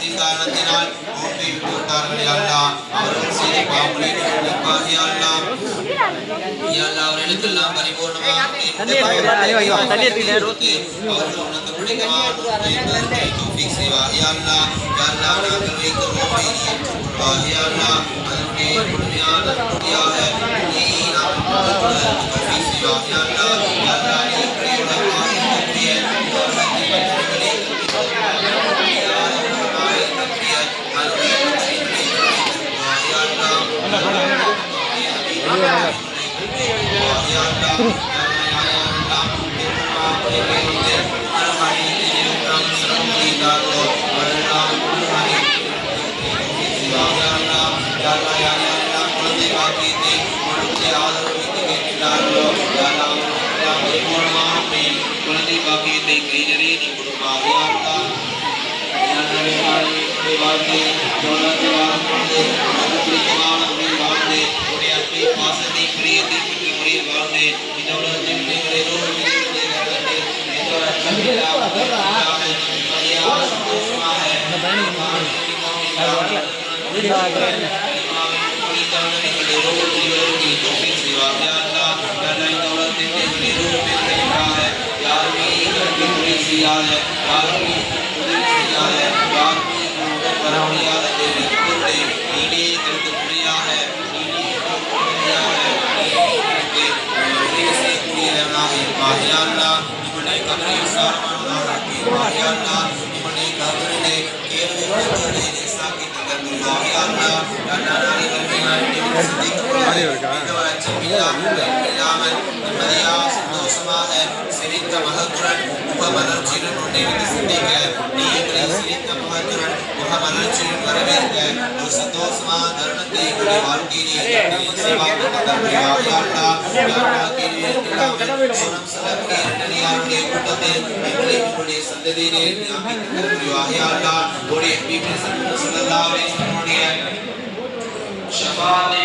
பாவத்தின் காரணத்தினால் நோன்பை விட்டு விட்டார்கள் யா அல்லாஹ் அவர்கள் செய்த பாவங்களை மன்னிப்பாயாக யா அல்லாஹ் யா அல்லாஹ் அவர்களுக்கெல்லாம் பரிபூர்ணமாக அவர்கள் உனக்கு பிடித்தமான நோன்பை தௌஃபீக் செய்வாயாக யா அல்லாஹ் யா அல்லாஹ் நாங்கள் வைத்த நோன்பை நீ ஏற்றுக்கொள்வாயாக யா அல்லாஹ் அதனுடைய முழுமையான நன்மையாக நீ நாங்கள் தௌஃபீக் செய்வாயாக யா அல்லாஹ் யா அல்லாஹ் நீ பிரியமாக இருக்கக்கூடிய குழந்தை பாக்கியத்தை கை நிறைய நீ கொடுப்பாக வாழ்க்கை பிடித்தமான முறையில் வாழ்ந்து உடைய அன்பை பாசத்தை பிரியத்தை பெற்ற முறையில் வாழ்ந்து இந்த உலகத்தில் சிரித்த மகத்துடன் முகமலர்ச்சியுடன் உன்னை வந்து சிந்திக்க நீ எங்களை சிரித்த முகத்துடன் முகமலர்ச்சியுடன் வரவேற்க ஒரு சந்தோஷமான தருணத்தை எங்களுடைய வாழ்க்கையிலே கூட்டத்தில் எங்களுடைய சந்ததியிலே ஷபாத்